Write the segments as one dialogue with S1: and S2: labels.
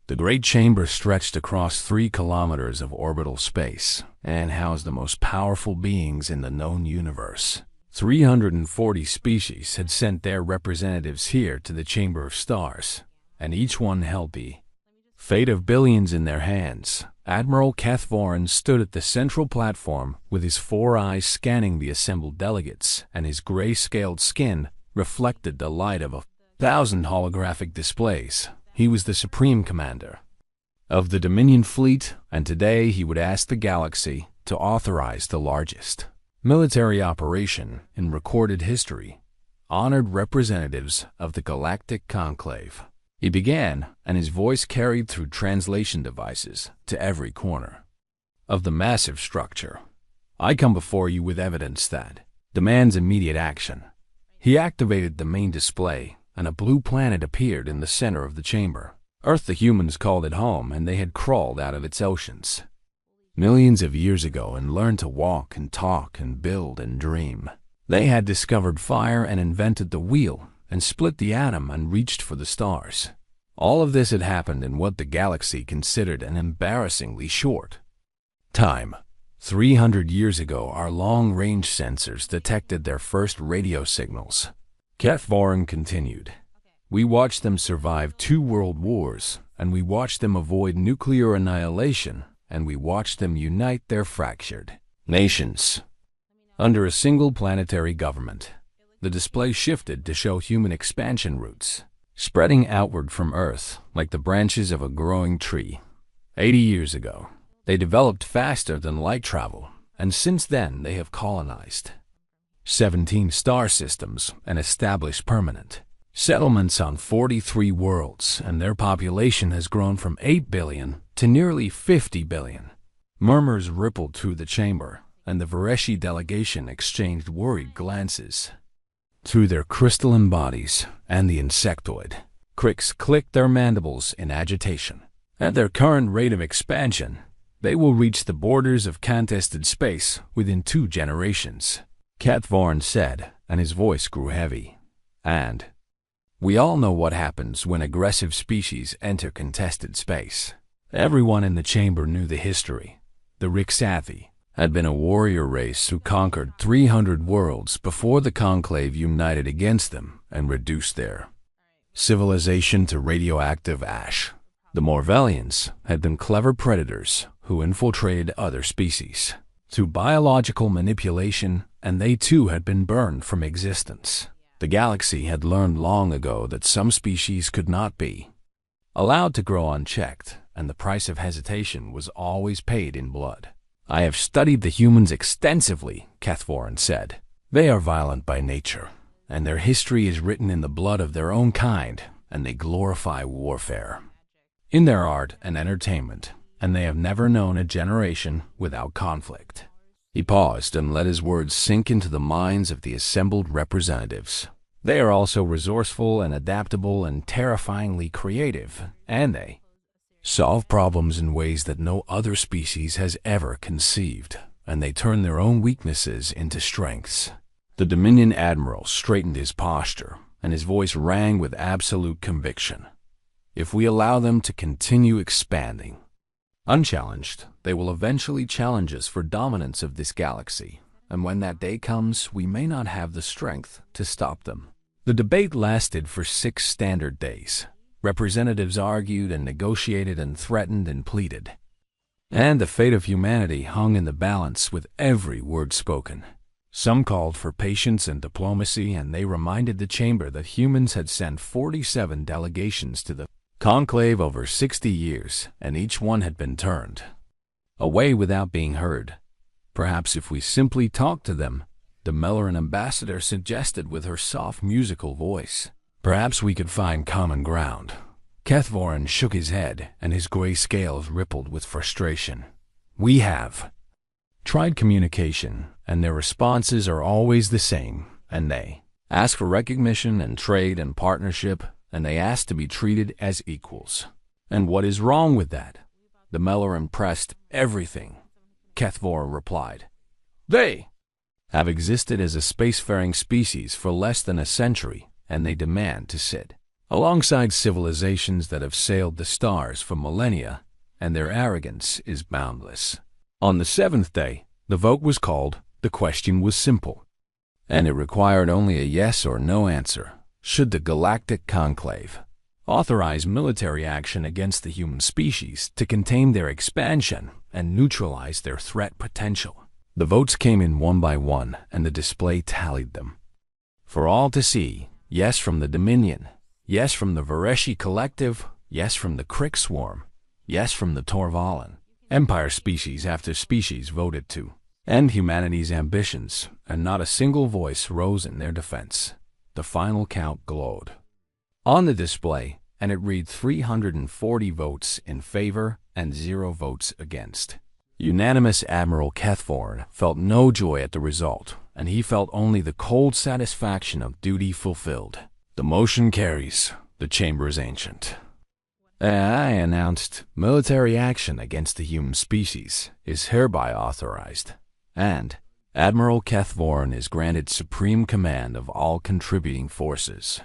S1: The great chamber stretched across 3 kilometers of orbital space and housed the most powerful beings in the known universe. 340 species had sent their representatives here to the Chamber of Stars, and each one held the fate of billions in their hands. Admiral Cathvorin stood at the central platform with his 4 eyes scanning the assembled delegates, and his gray-scaled skin reflected the light of 1,000 holographic displays. He was the supreme commander of the Dominion fleet, and today he would ask the galaxy to authorize the largest military operation in recorded history. Honored representatives of the Galactic Conclave. He began, and his voice carried through translation devices to every corner of the massive structure. I come before you with evidence that demands immediate action. He activated the main display, and a blue planet appeared in the center of the chamber. Earth, the humans called it home, and they had crawled out of its oceans millions of years ago and learned to walk and talk and build and dream. They had discovered fire and invented the wheel and split the atom and reached for the stars. All of this had happened in what the galaxy considered an embarrassingly short time. 300 years ago, our long-range sensors detected their first radio signals. Cathvorin continued. We watched them survive 2 world wars, and we watched them avoid nuclear annihilation, and we watched them unite their fractured nations under a single planetary government. The display shifted to show human expansion routes, spreading outward from Earth like the branches of a growing tree. 80 years ago, they developed faster than light travel, and since then they have colonized 17 star systems and established permanent settlements on 43 worlds, and their population has grown from 8 billion to nearly 50 billion. Murmurs rippled through the chamber, and the Vareshi delegation exchanged worried glances. Through their crystalline bodies and the insectoid, Cricks clicked their mandibles in agitation. At their current rate of expansion, they will reach the borders of contested space within 2 generations, Cathvorin said, and his voice grew heavy. And we all know what happens when aggressive species enter contested space. Everyone in the chamber knew the history. The Rixathi had been a warrior race who conquered 300 worlds before the Conclave united against them and reduced their civilization to radioactive ash. The Morvellians had been clever predators who infiltrated other species through biological manipulation, and they too had been burned from existence. The galaxy had learned long ago that some species could not be allowed to grow unchecked, and the price of hesitation was always paid in blood. I have studied the humans extensively, Cathvorin said. They are violent by nature, and their history is written in the blood of their own kind, and they glorify warfare in their art and entertainment, and they have never known a generation without conflict. He paused and let his words sink into the minds of the assembled representatives. They are also resourceful and adaptable and terrifyingly creative, and they solve problems in ways that no other species has ever conceived, and they turn their own weaknesses into strengths. The Dominion Admiral straightened his posture, and his voice rang with absolute conviction. If we allow them to continue expanding unchallenged, they will eventually challenge us for dominance of this galaxy, and when that day comes, we may not have the strength to stop them. The debate lasted for 6 standard days. Representatives argued and negotiated and threatened and pleaded, and the fate of humanity hung in the balance with every word spoken. Some called for patience and diplomacy, and they reminded the chamber that humans had sent 47 delegations to the Conclave over 60 years, and each one had been turned away without being heard. Perhaps if we simply talked to them, the Melloran ambassador suggested with her soft musical voice, perhaps we could find common ground. Cathvorin shook his head, and his gray scales rippled with frustration. We have tried communication, and their responses are always the same, and they ask for recognition and trade and partnership, and they ask to be treated as equals. And what is wrong with that? The Melloran pressed everything. Cathvorin replied, They have existed as a spacefaring species for less than a century, and they demand to sit alongside civilizations that have sailed the stars for millennia, and their arrogance is boundless. On the seventh day, the vote was called. The question was simple, and it required only a yes or no answer. Should the Galactic Conclave authorize military action against the human species to contain their expansion and neutralize their threat potential? The votes came in one by one, and the display tallied them. For all to see, yes from the Dominion, yes from the Vareshi Collective, yes from the Crick Swarm, yes from the Torvalan. Empire species after species voted to end humanity's ambitions, and not a single voice rose in their defense. The final count glowed on the display, and it read 340 votes in favor and 0 votes against. Unanimous Admiral Kethvorn felt no joy at the result, and he felt only the cold satisfaction of duty fulfilled. The motion carries. The chamber is ancient. I announced military action against the human species is hereby authorized, and Admiral Kethvorn is granted supreme command of all contributing forces.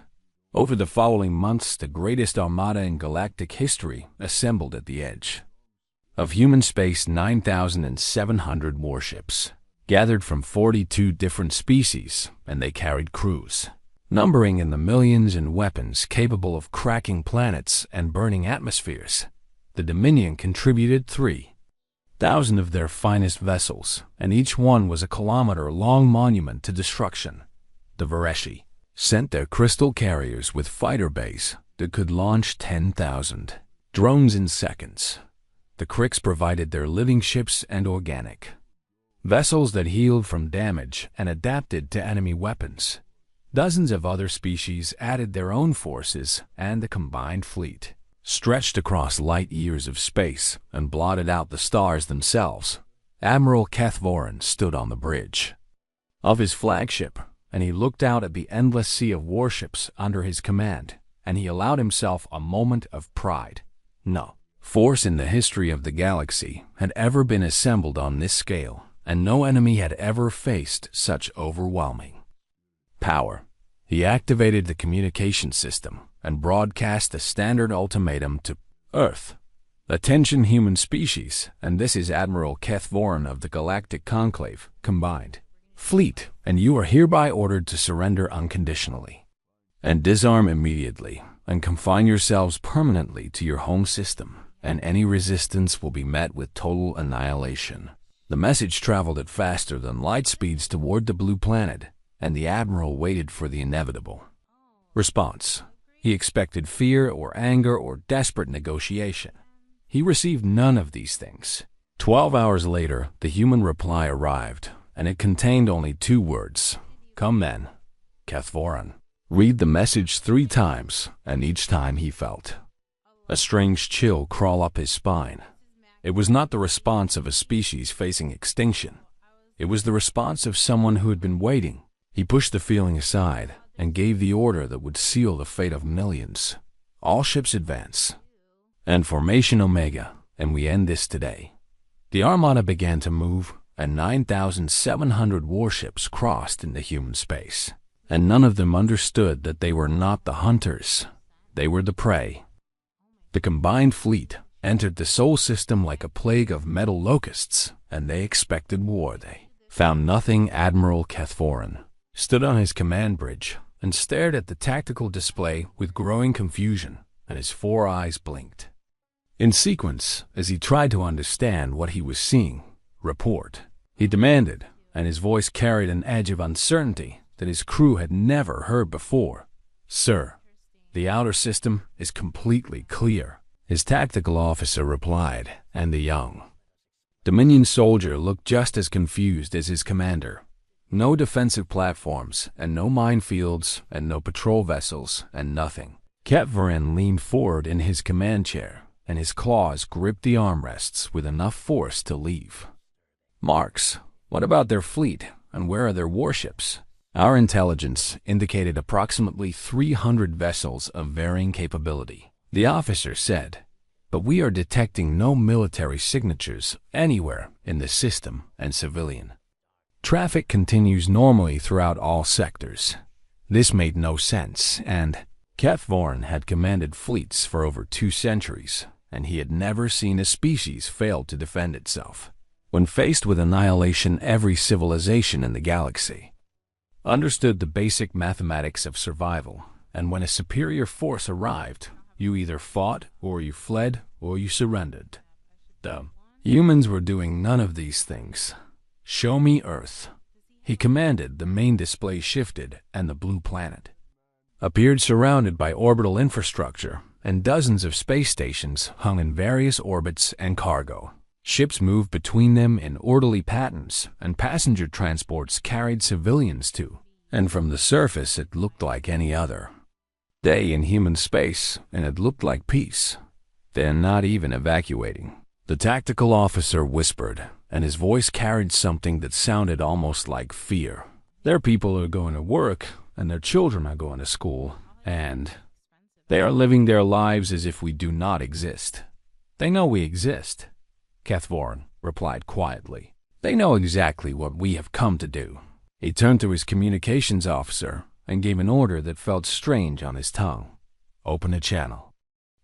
S1: Over the following months, the greatest armada in galactic history assembled at the edge of human space. 9,700 warships gathered from 42 different species, and they carried crews numbering in the millions and weapons capable of cracking planets and burning atmospheres. The Dominion contributed 3,000 of their finest vessels, and each one was a kilometer-long monument to destruction. The Vareshi sent their crystal carriers with fighter bays that could launch 10,000 drones in seconds. The Cricks provided their living ships and organic vessels that healed from damage and adapted to enemy weapons. Dozens of other species added their own forces, and the combined fleet stretched across light years of space and blotted out the stars themselves. Admiral Kethvorn stood on the bridge of his flagship, and he looked out at the endless sea of warships under his command, and he allowed himself a moment of pride. No force in the history of the galaxy had ever been assembled on this scale, and no enemy had ever faced such overwhelming power. He activated the communication system and broadcast a standard ultimatum to Earth. Attention human species, and this is Admiral Kethvorn of the Galactic Conclave, combined fleet, and you are hereby ordered to surrender unconditionally and disarm immediately and confine yourselves permanently to your home system, and any resistance will be met with total annihilation. The message traveled at faster than light speeds toward the blue planet, and the Admiral waited for the inevitable response. He expected fear or anger or desperate negotiation. He received none of these things. 12 hours later, the human reply arrived, and it contained only 2 words. Come then, Kethvorn. Read the message 3 times, and each time he felt a strange chill crawl up his spine. It was not the response of a species facing extinction. It was the response of someone who had been waiting. He pushed the feeling aside and gave the order that would seal the fate of millions. All ships advance. And Formation Omega, and we end this today. The Armada began to move, and 9,700 warships crossed into human space. And none of them understood that they were not the hunters. They were the prey. The combined fleet entered the Sol system like a plague of metal locusts, and they expected war. They found nothing. Admiral Kethvorn stood on his command bridge and stared at the tactical display with growing confusion, and his 4 eyes blinked in sequence as he tried to understand what he was seeing. Report, he demanded, and his voice carried an edge of uncertainty that his crew had never heard before. Sir, the outer system is completely clear, his tactical officer replied, and the young Dominion soldier looked just as confused as his commander. No defensive platforms, and no minefields, and no patrol vessels, and nothing. Kethvorn leaned forward in his command chair, and his claws gripped the armrests with enough force to leave marks. What about their fleet, and where are their warships? Our intelligence indicated approximately 300 vessels of varying capability, the officer said, but we are detecting no military signatures anywhere in the system, and civilian traffic continues normally throughout all sectors. This made no sense, and Cathvorin had commanded fleets for over 2 centuries, and he had never seen a species fail to defend itself. When faced with annihilation, every civilization in the galaxy understood the basic mathematics of survival, and when a superior force arrived, you either fought, or you fled, or you surrendered. The humans were doing none of these things. "Show me Earth." He commanded. The main display shifted, and the blue planet appeared surrounded by orbital infrastructure, and dozens of space stations hung in various orbits and cargo. Ships moved between them in orderly patterns, and passenger transports carried civilians too. And from the surface it looked like any other day in human space, and it looked like peace. They're not even evacuating. The tactical officer whispered, and his voice carried something that sounded almost like fear. "Their people are going to work, and their children are going to school, and they are living their lives as if we do not exist." "They know we exist," Cathvorin replied quietly. "They know exactly what we have come to do." He turned to his communications officer and gave an order that felt strange on his tongue. "Open a channel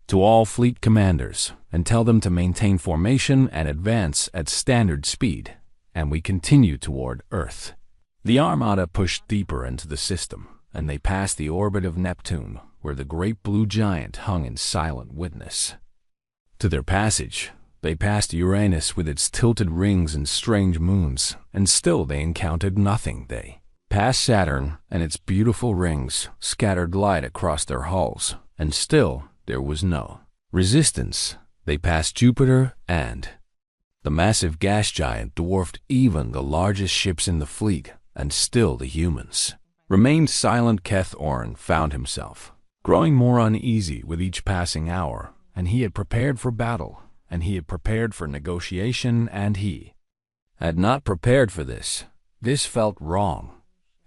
S1: to all fleet commanders and tell them to maintain formation and advance at standard speed, and we continue toward Earth." The armada pushed deeper into the system, and they passed the orbit of Neptune, where the great blue giant hung in silent witness to their passage. They passed Uranus with its tilted rings and strange moons, and still they encountered nothing. They passed Saturn and its beautiful rings scattered light across their hulls, and still there was no resistance. They passed Jupiter, and the massive gas giant dwarfed even the largest ships in the fleet, and still the humans remained silent. Cathvorin found himself growing more uneasy with each passing hour, and he had prepared for battle, and he had prepared for negotiation, and he had not prepared for this. This felt wrong.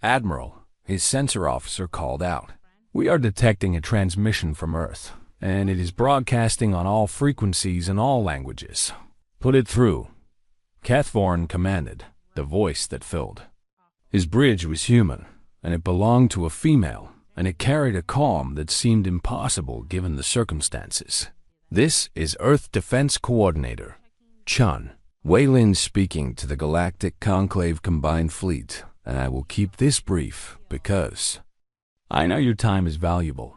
S1: "Admiral," his sensor officer called out, "we are detecting a transmission from Earth, and it is broadcasting on all frequencies and all languages." "Put it through," Cathvorin commanded, the voice that filled his bridge was human, and it belonged to a female, and it carried a calm that seemed impossible given the circumstances. "This is Earth Defense Coordinator Chun Weilin speaking to the Galactic Conclave Combined Fleet, and I will keep this brief because I know your time is valuable."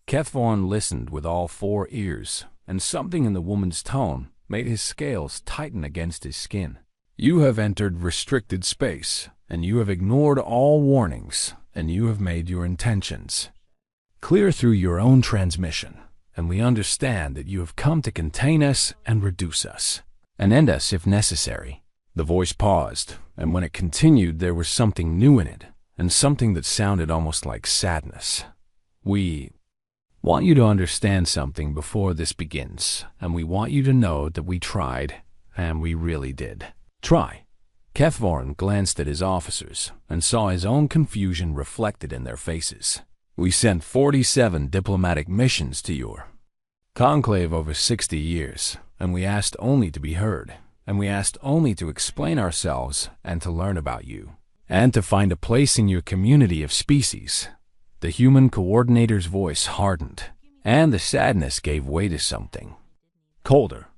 S1: Cathvorin listened with all 4 ears, and something in the woman's tone made his scales tighten against his skin. "You have entered restricted space, and you have ignored all warnings, and you have made your intentions clear through your own transmission. And we understand that you have come to contain us and reduce us, and end us if necessary." The voice paused, and when it continued there was something new in it, and something that sounded almost like sadness. "We want you to understand something before this begins, and we want you to know that we tried, and we really did try." Cathvorin glanced at his officers and saw his own confusion reflected in their faces. "We sent 47 diplomatic missions to your conclave over 60 years, and we asked only to be heard, and we asked only to explain ourselves and to learn about you, and to find a place in your community of species." The human coordinator's voice hardened, and the sadness gave way to something colder.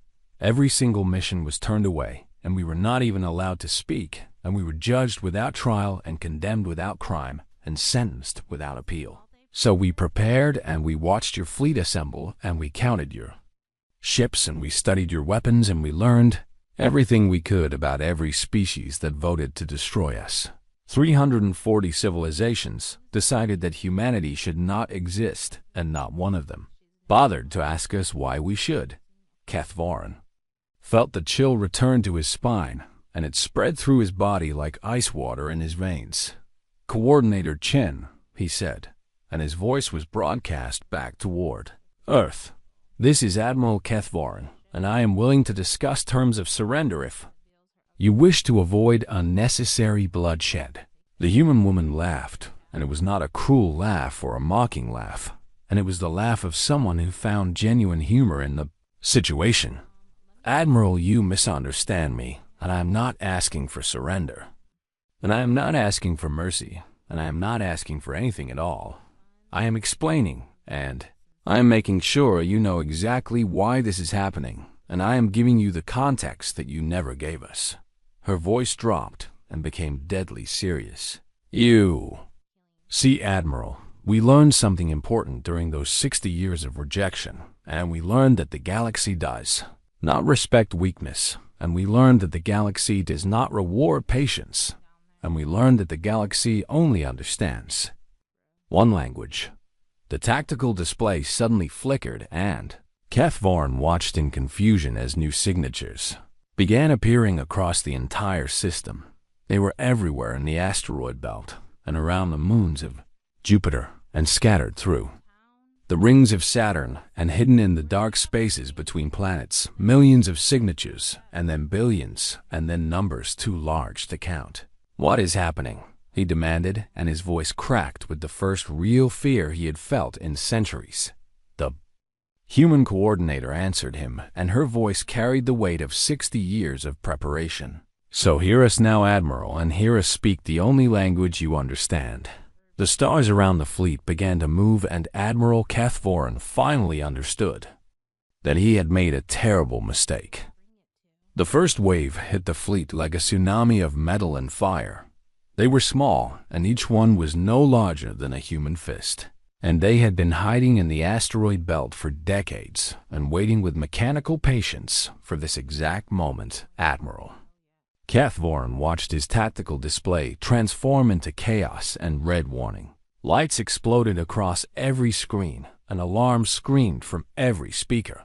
S1: "Every single mission was turned away, and we were not even allowed to speak, and we were judged without trial and condemned without crime and sentenced without appeal. So we prepared, and we watched your fleet assemble, and we counted your ships, and we studied your weapons, and we learned everything we could about every species that voted to destroy us. 340 civilizations decided that humanity should not exist, and not one of them bothered to ask us why we should." Cathvorin felt the chill return to his spine, and it spread through his body like ice water in his veins. "Coordinator Chen," he said, and his voice was broadcast back toward Earth. "This is Admiral Cathvorin, and I am willing to discuss terms of surrender if you wish to avoid unnecessary bloodshed." The human woman laughed, and it was not a cruel laugh or a mocking laugh, and it was the laugh of someone who found genuine humor in the situation. "Admiral, you misunderstand me, and I am not asking for surrender, and I am not asking for mercy, and I am not asking for anything at all. I am explaining, And I am making sure you know exactly why this is happening, and I am giving you the context that you never gave us." Her voice dropped and became deadly serious. "You see, Admiral, we learned something important during those 60 years of rejection, and we learned that the galaxy does not respect weakness, and we learned that the galaxy does not reward patience, and we learned that the galaxy only understands one language." The tactical display suddenly flickered, and Cathvorn watched in confusion as new signatures began appearing across the entire system. They were everywhere in the asteroid belt and around the moons of Jupiter and scattered through the rings of Saturn and hidden in the dark spaces between planets. Millions of signatures, and then billions, and then numbers too large to count. "What is happening?" he demanded, and his voice cracked with the first real fear he had felt in centuries. The human coordinator answered him, and her voice carried the weight of 60 years of preparation. "So hear us now, Admiral, and hear us speak the only language you understand." The stars around the fleet began to move, and Admiral Cathvorn finally understood that he had made a terrible mistake. The first wave hit the fleet like a tsunami of metal and fire. They were small, and each one was no larger than a human fist. And they had been hiding in the asteroid belt for decades and waiting with mechanical patience for this exact moment, Admiral. Cathvorn watched his tactical display transform into chaos and red warning. Lights exploded across every screen, and alarms screamed from every speaker.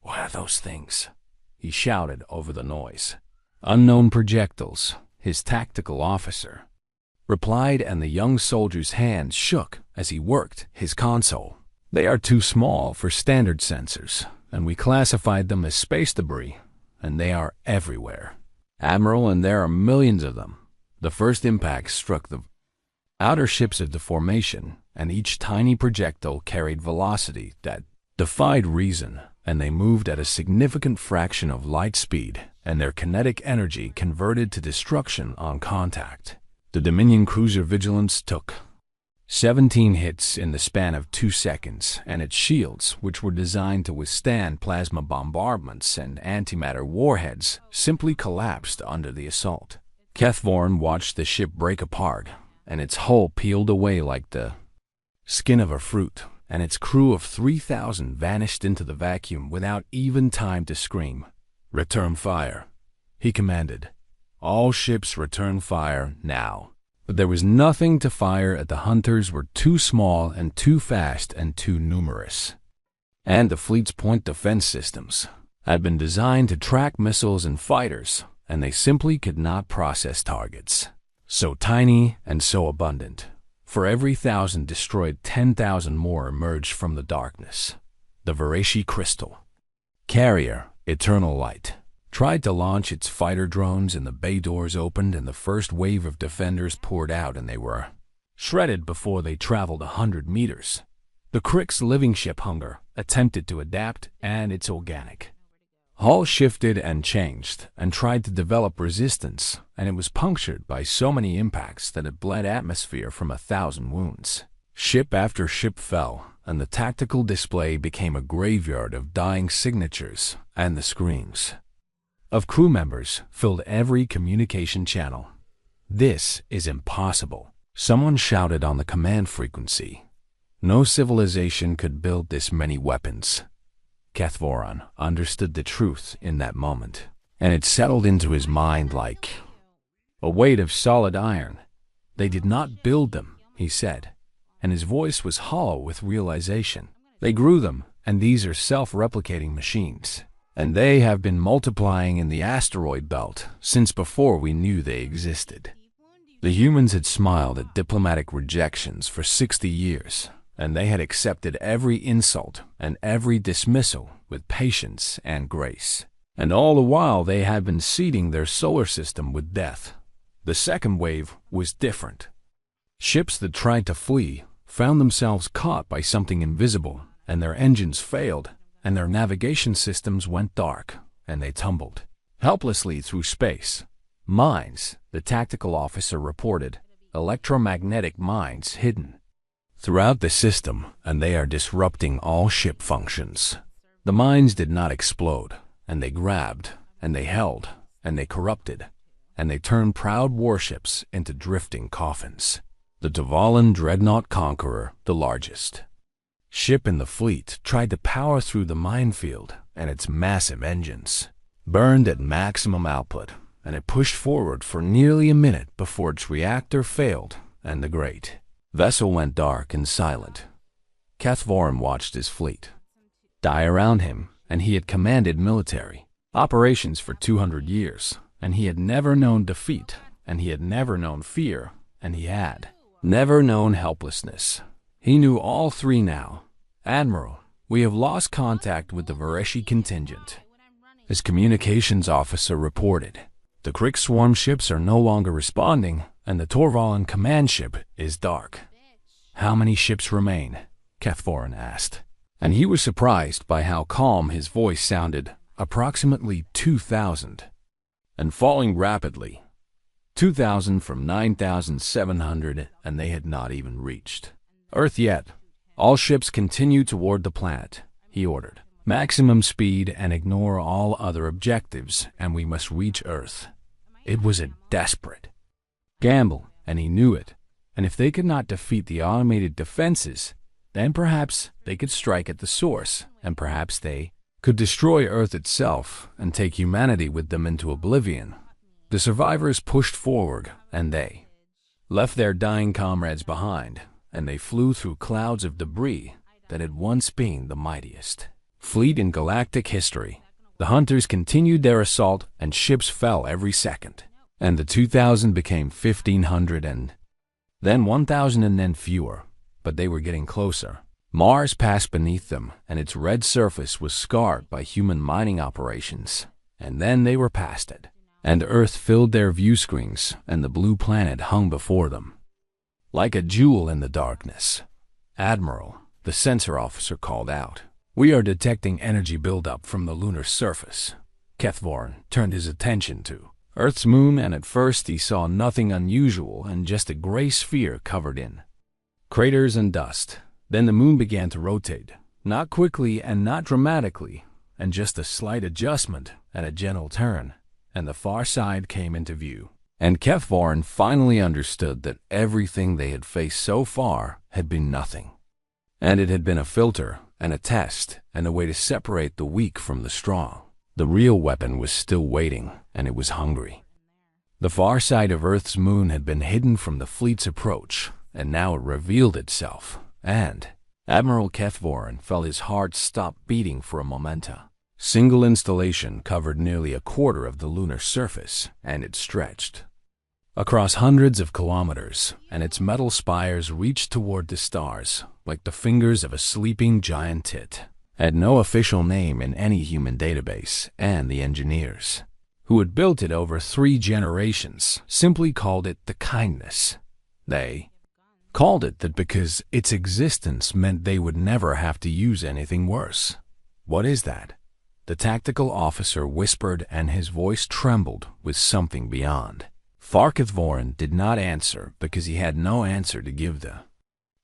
S1: "What are those things?" he shouted over the noise. "Unknown projectiles," his tactical officer replied, and the young soldier's hands shook as he worked his console. "They are too small for standard sensors, and we classified them as space debris, and they are everywhere, Admiral, and there are millions of them." The first impact struck the outer ships of the formation, and each tiny projectile carried velocity that defied reason, and they moved at a significant fraction of light speed, and their kinetic energy converted to destruction on contact. The Dominion cruiser Vigilance took 17 hits in the span of 2 seconds, and its shields, which were designed to withstand plasma bombardments and antimatter warheads, simply collapsed under the assault. Cathvorn watched the ship break apart, and its hull peeled away like the skin of a fruit, and its crew of 3,000 vanished into the vacuum without even time to scream. "Return fire," he commanded. "All ships return fire now." But there was nothing to fire at. The hunters were too small and too fast and too numerous. And the fleet's point defense systems had been designed to track missiles and fighters, and they simply could not process targets. So tiny and so abundant. For every 1,000 destroyed, 10,000 more emerged from the darkness. The Veraci crystal carrier, Eternal Light, tried to launch its fighter drones, and the bay doors opened, and the first wave of defenders poured out, and they were shredded before they traveled 100 meters. The Crick's living ship Hunger attempted to adapt, and its organic hull shifted and changed and tried to develop resistance, and it was punctured by so many impacts that it bled atmosphere from 1,000 wounds. Ship after ship fell, and the tactical display became a graveyard of dying signatures, and the screams of crew members filled every communication channel. "This is impossible," someone shouted on the command frequency. "No civilization could build this many weapons." Cathvorn understood the truth in that moment, and it settled into his mind like a weight of solid iron. "They did not build them," he said, and his voice was hollow with realization. "They grew them, and these are self-replicating machines. And they have been multiplying in the asteroid belt since before we knew they existed." The humans had smiled at diplomatic rejections for 60 years, and they had accepted every insult and every dismissal with patience and grace. And all the while they had been seeding their solar system with death. The second wave was different. Ships that tried to flee found themselves caught by something invisible, and their engines failed, and their navigation systems went dark, and they tumbled helplessly through space. "Mines," the tactical officer reported. "Electromagnetic mines hidden throughout the system, and they are disrupting all ship functions. The mines did not explode, and they grabbed, and they held, and they corrupted, and they turned proud warships into drifting coffins. The Tavalan Dreadnought Conqueror, the largest ship in the fleet, tried to power through the minefield, and its massive engines burned at maximum output, and it pushed forward for nearly a minute before its reactor failed, and the great vessel went dark and silent. Cathvorin watched his fleet die around him, and he had commanded military operations for 200 years, and he had never known defeat, and he had never known fear, and he had never known helplessness. He knew all three now. "Admiral, we have lost contact with the Vareshi contingent," his communications officer reported. "The Crick swarm ships are no longer responding, and the Torvalan command ship is dark." "How many ships remain?" Cathvorin asked. And he was surprised by how calm his voice sounded. "Approximately 2,000. And falling rapidly. 2,000 from 9,700, and they had not even reached Earth yet. All ships continue toward the planet," he ordered. "Maximum speed and ignore all other objectives, and we must reach Earth." It was a desperate gamble, and he knew it. And if they could not defeat the automated defenses, then perhaps they could strike at the source, and perhaps they could destroy Earth itself and take humanity with them into oblivion. The survivors pushed forward, and they left their dying comrades behind, and they flew through clouds of debris that had once been the mightiest fleet in galactic history. The hunters continued their assault, and ships fell every second. And the 2,000 became 1,500, and then 1,000, and then fewer. But they were getting closer. Mars passed beneath them, and its red surface was scarred by human mining operations. And then they were past it. And Earth filled their view screens, and the blue planet hung before them like a jewel in the darkness. "Admiral," the sensor officer called out, "we are detecting energy buildup from the lunar surface." Cathvorin turned his attention to Earth's moon, and at first he saw nothing unusual and just a gray sphere covered in craters and dust. Then the moon began to rotate, not quickly and not dramatically, and just a slight adjustment and a gentle turn, and the far side came into view. And Cathvorin finally understood that everything they had faced so far had been nothing. And it had been a filter and a test and a way to separate the weak from the strong. The real weapon was still waiting, and it was hungry. The far side of Earth's moon had been hidden from the fleet's approach, and now it revealed itself. And Admiral Cathvorin felt his heart stop beating for a momenta. Single installation covered nearly a quarter of the lunar surface, and it stretched across hundreds of kilometers, and its metal spires reached toward the stars like the fingers of a sleeping giant tit. Had no official name in any human database, and the engineers who had built it over 3 generations simply called it the Kindness. They called it that because its existence meant they would never have to use anything worse. "What is that?" the tactical officer whispered, and his voice trembled with something beyond. Cathvorin did not answer because he had no answer to give. The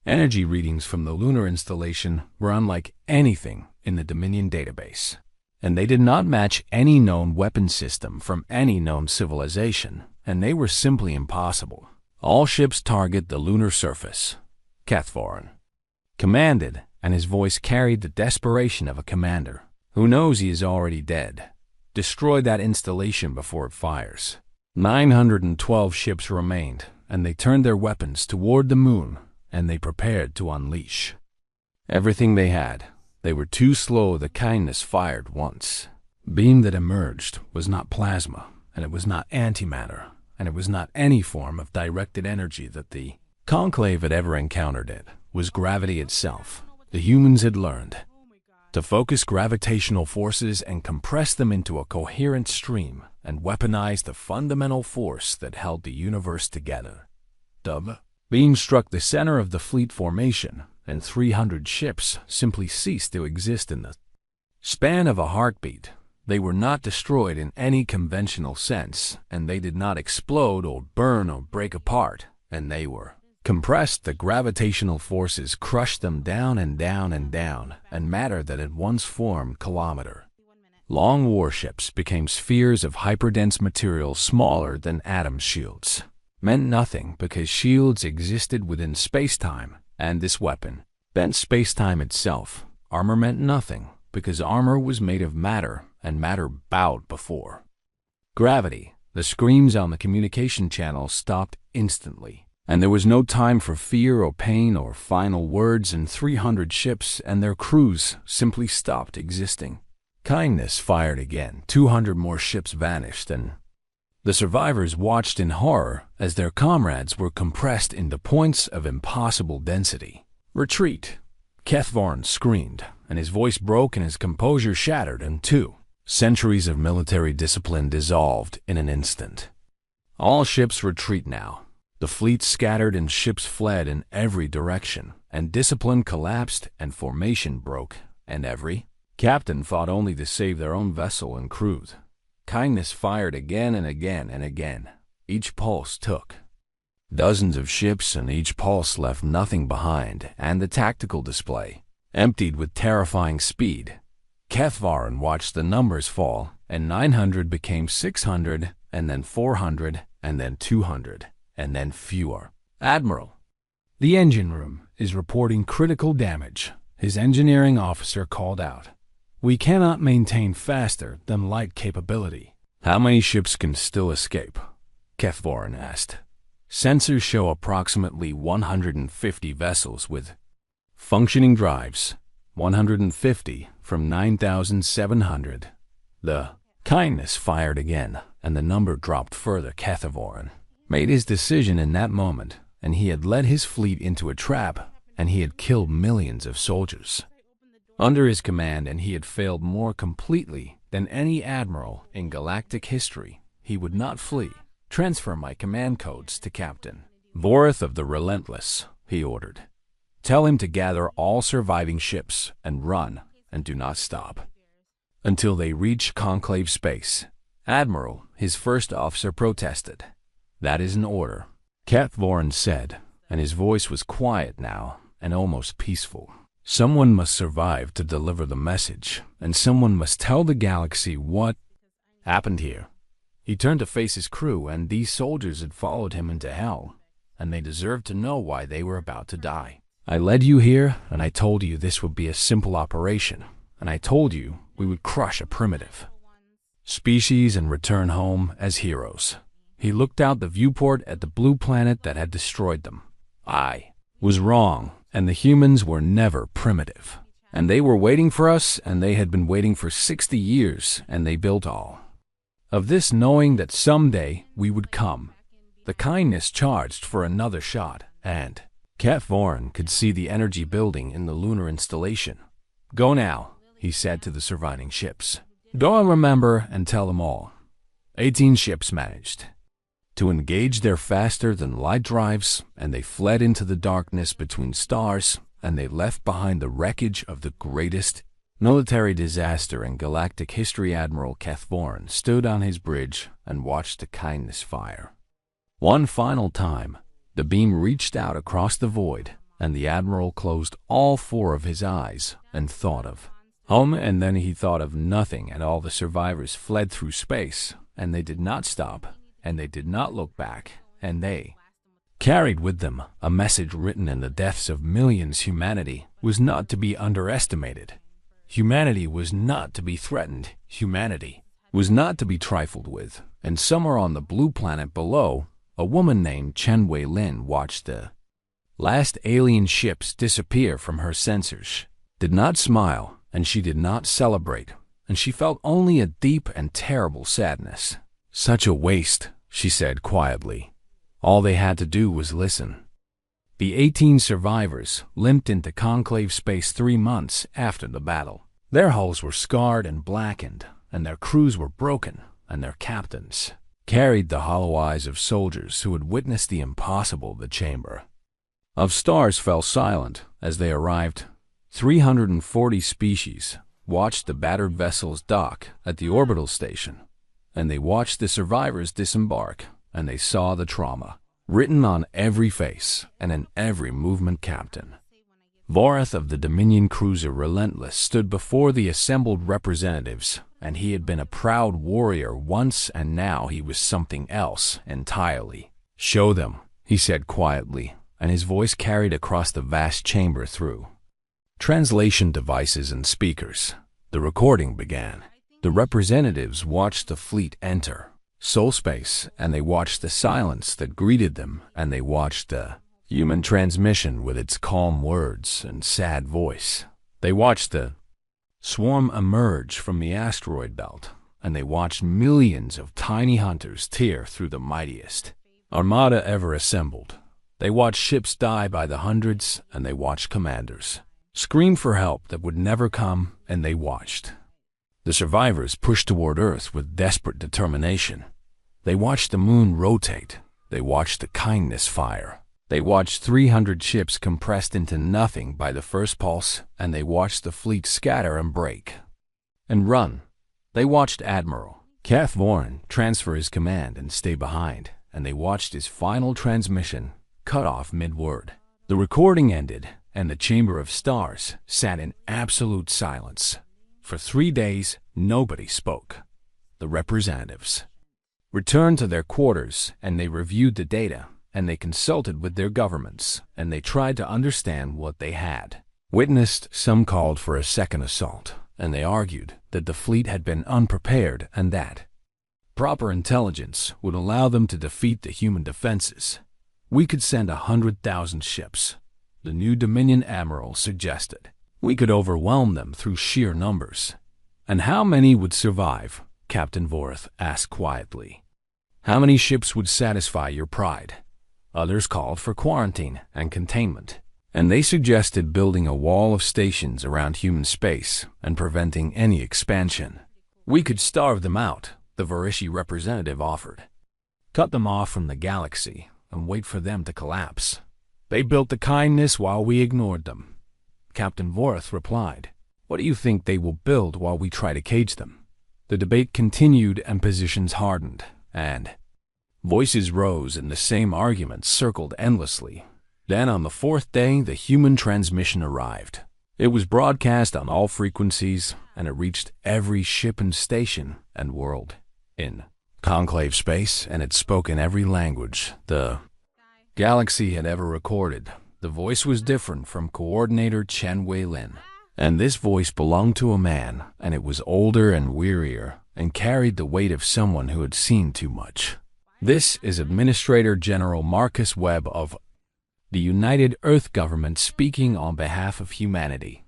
S1: energy readings from the lunar installation were unlike anything in the Dominion database, and they did not match any known weapon system from any known civilization, and they were simply impossible. "All ships target the lunar surface," Cathvorin commanded, and his voice carried the desperation of a commander who knows he is already dead. "Destroy that installation before it fires." 912 ships remained, and they turned their weapons toward the moon, and they prepared to unleash everything they had. They were too slow. The Kindness fired once. Beam that emerged was not plasma, and it was not antimatter, and it was not any form of directed energy that the Conclave had ever encountered. It was gravity itself. The humans had learned to focus gravitational forces and compress them into a coherent stream and weaponize the fundamental force that held the universe together. The beam struck the center of the fleet formation, and 300 ships simply ceased to exist in the span of a heartbeat. They were not destroyed in any conventional sense, and they did not explode or burn or break apart, and they were Compressed, the gravitational forces crushed them down and down and down, and matter that had once formed kilometer-long warships became spheres of hyperdense material smaller than atom shields. Meant nothing because shields existed within space-time, and this weapon bent space-time itself. Armor meant nothing because armor was made of matter, and matter bowed before gravity. The screams on the communication channel stopped instantly, and there was no time for fear or pain or final words, and 300 ships and their crews simply stopped existing. Kindness fired again. 200 more ships vanished, and the survivors watched in horror as their comrades were compressed into points of impossible density. "Retreat!" Kethvarn screamed, and his voice broke and his composure shattered in two. Centuries of military discipline dissolved in an instant. All ships retreat now. The fleet scattered and ships fled in every direction, and discipline collapsed and formation broke, and every captain fought only to save their own vessel and crew. Kindness fired again and again and again. Each pulse took dozens of ships, and each pulse left nothing behind, and the tactical display emptied with terrifying speed. Kethvarn watched the numbers fall, and 900 became 600, and then 400, and then 200, and then fewer. "Admiral, the engine room is reporting critical damage," his engineering officer called out. "We cannot maintain faster than light capability." "How many ships can still escape?" Kethvarn asked. "Sensors show approximately 150 vessels with functioning drives. 150 from 9,700. The Kindness fired again, and the number dropped further. Kethvarn made his decision in that moment, and he had led his fleet into a trap, and he had killed millions of soldiers under his command, and he had failed more completely than any admiral in galactic history. He would not flee. "Transfer my command codes to Captain Vorith of the Relentless," he ordered. "Tell him to gather all surviving ships and run, and do not stop until they reach conclave space." "Admiral," his first officer protested. "That is an order," Kethvarn said, and his voice was quiet now and almost peaceful. "Someone must survive to deliver the message, and someone must tell the galaxy what happened here." He turned to face his crew, and these soldiers had followed him into hell, and they deserved to know why they were about to die. "I led you here, and I told you this would be a simple operation, and I told you we would crush a primitive species and return home as heroes." He looked out the viewport at the blue planet that had destroyed them. "I was wrong, and the humans were never primitive. And they were waiting for us, and they had been waiting for 60 years, and they built all of this knowing that someday we would come." The Kindness charged for another shot, and Kethvarn could see the energy building in the lunar installation. "Go now," he said to the surviving ships. "Go and remember and tell them all." 18 ships managed to engage their faster-than-light drives, and they fled into the darkness between stars, and they left behind the wreckage of the greatest military disaster in galactic history. Admiral Kethvarn stood on his bridge and watched the Kindness fire. One final time, the beam reached out across the void, and the Admiral closed all 4 of his eyes and thought of home, and then he thought of nothing, and all the survivors fled through space, and they did not stop, and they did not look back, and they carried with them a message written in the deaths of millions. Humanity was not to be underestimated. Humanity was not to be threatened. Humanity was not to be trifled with. And somewhere on the blue planet below, a woman named Chen Wei-Lin watched the last alien ships disappear from her sensors, did not smile, and she did not celebrate, and she felt only a deep and terrible sadness. "Such a waste," she said quietly. All they had to do was listen. The 18 survivors limped into conclave space 3 months after the battle. Their hulls were scarred and blackened, and their crews were broken, and their captains carried the hollow eyes of soldiers who had witnessed the impossible. The chamber of stars fell silent as they arrived. 340 species watched the battered vessels dock at the orbital station, and they watched the survivors disembark, and they saw the trauma written on every face and in every movement. Captain Vorath of the Dominion cruiser Relentless stood before the assembled representatives, and he had been a proud warrior once, and now he was something else entirely. "Show them," he said quietly, and his voice carried across the vast chamber through translation devices and speakers. The recording began. The representatives watched the fleet enter soul space, and they watched the silence that greeted them, and they watched the human transmission with its calm words and sad voice. They watched the swarm emerge from the asteroid belt, and they watched millions of tiny hunters tear through the mightiest armada ever assembled. They watched ships die by the hundreds, and they watched commanders scream for help that would never come, and they watched the survivors push toward Earth with desperate determination. They watched the moon rotate. They watched the kindness fire. They watched 300 ships compressed into nothing by the first pulse, and they watched the fleet scatter and break and run. They watched Admiral Kath Warren transfer his command and stay behind, and they watched his final transmission cut off mid-word. The recording ended, and the Chamber of Stars sat in absolute silence. For 3 days, nobody spoke. The representatives returned to their quarters, and they reviewed the data, and they consulted with their governments, and they tried to understand what they had witnessed. Some called for a second assault, and they argued that the fleet had been unprepared and that proper intelligence would allow them to defeat the human defenses. "We could send 100,000 ships," the new Dominion admiral suggested. "We could overwhelm them through sheer numbers." "And how many would survive?" Captain Vorath asked quietly. "How many ships would satisfy your pride?" Others called for quarantine and containment, and they suggested building a wall of stations around human space and preventing any expansion. "We could starve them out," the Varishi representative offered. "Cut them off from the galaxy and wait for them to collapse." "They built the kindness while we ignored them," Captain Vorath replied. "What do you think they will build while we try to cage them?" The debate continued, and positions hardened, and voices rose, and the same arguments circled endlessly. Then on the 4th day, the human transmission arrived. It was broadcast on all frequencies, and it reached every ship and station and world in conclave space, and it spoke in every language the galaxy had ever recorded. The voice was different from Coordinator Chen Wei-Lin, and this voice belonged to a man, and it was older and wearier, and carried the weight of someone who had seen too much. "This is Administrator General Marcus Webb of the United Earth Government speaking on behalf of humanity."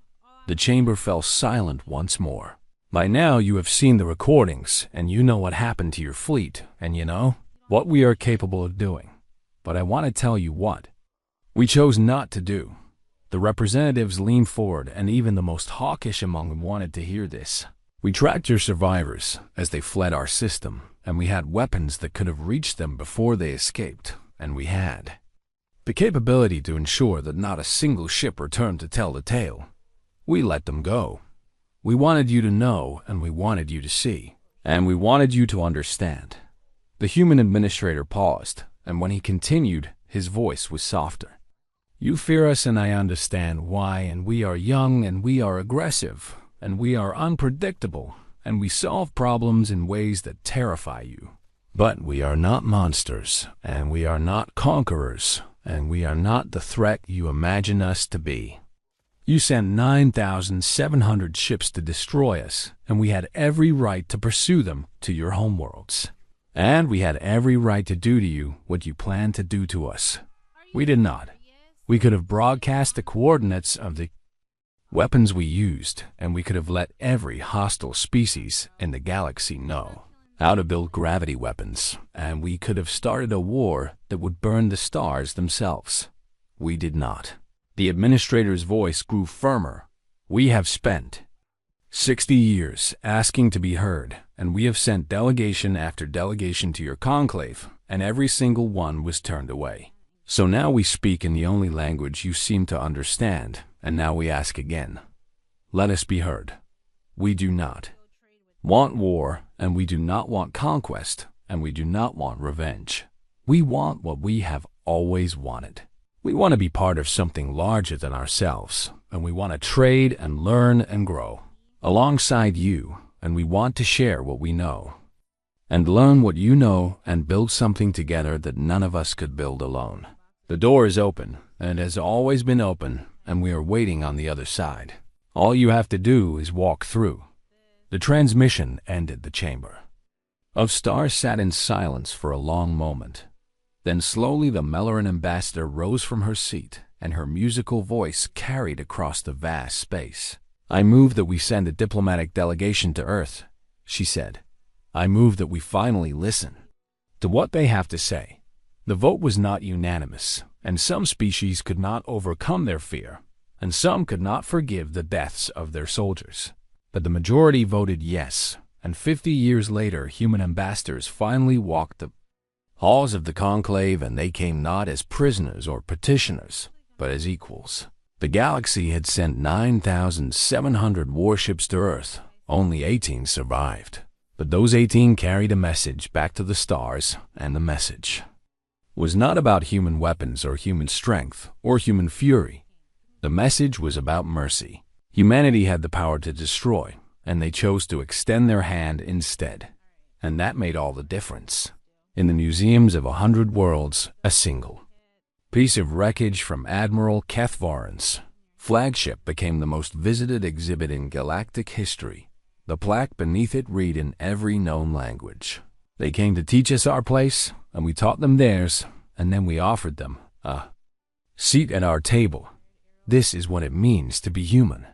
S1: The chamber fell silent once more. "By now you have seen the recordings, and you know what happened to your fleet, and you know what we are capable of doing. But I want to tell you what we chose not to do." The representatives leaned forward, and even the most hawkish among them wanted to hear this. "We tracked your survivors as they fled our system, and we had weapons that could have reached them before they escaped, and we had the capability to ensure that not a single ship returned to tell the tale. We let them go. We wanted you to know, and we wanted you to see, and we wanted you to understand." The human administrator paused, and when he continued, his voice was softer. "You fear us, and I understand why, and we are young, and we are aggressive, and we are unpredictable, and we solve problems in ways that terrify you. But we are not monsters, and we are not conquerors, and we are not the threat you imagine us to be. You sent 9,700 ships to destroy us, and we had every right to pursue them to your homeworlds. And we had every right to do to you what you planned to do to us. We did not. We could have broadcast the coordinates of the weapons we used, and we could have let every hostile species in the galaxy know how to build gravity weapons, and we could have started a war that would burn the stars themselves. We did not." The administrator's voice grew firmer. "We have spent 60 years asking to be heard, and we have sent delegation after delegation to your conclave, and every single one was turned away. So now we speak in the only language you seem to understand, and now we ask again. Let us be heard. We do not want war, and we do not want conquest, and we do not want revenge. We want what we have always wanted. We want to be part of something larger than ourselves, and we want to trade and learn and grow alongside you, and we want to share what we know and learn what you know and build something together that none of us could build alone. The door is open and has always been open, and we are waiting on the other side. All you have to do is walk through. The transmission ended the chamber. Of Stars sat in silence for a long moment. Then slowly the Melloran ambassador rose from her seat, and her musical voice carried across the vast space. "I move that we send a diplomatic delegation to Earth," she said. "I move that we finally listen to what they have to say." The vote was not unanimous, and some species could not overcome their fear, and some could not forgive the deaths of their soldiers. But the majority voted yes, and 50 years later human ambassadors finally walked the halls of the conclave, and they came not as prisoners or petitioners, but as equals. The galaxy had sent 9,700 warships to Earth. Only 18 survived. But those 18 carried a message back to the stars, and the message was not about human weapons or human strength or human fury. The message was about mercy. Humanity had the power to destroy, and they chose to extend their hand instead. And that made all the difference. In the museums of 100 worlds, a single piece of wreckage from Admiral Kethvaren's flagship became the most visited exhibit in galactic history. The plaque beneath it read in every known language: "They came to teach us our place, and we taught them theirs, and then we offered them a seat at our table. This is what it means to be human."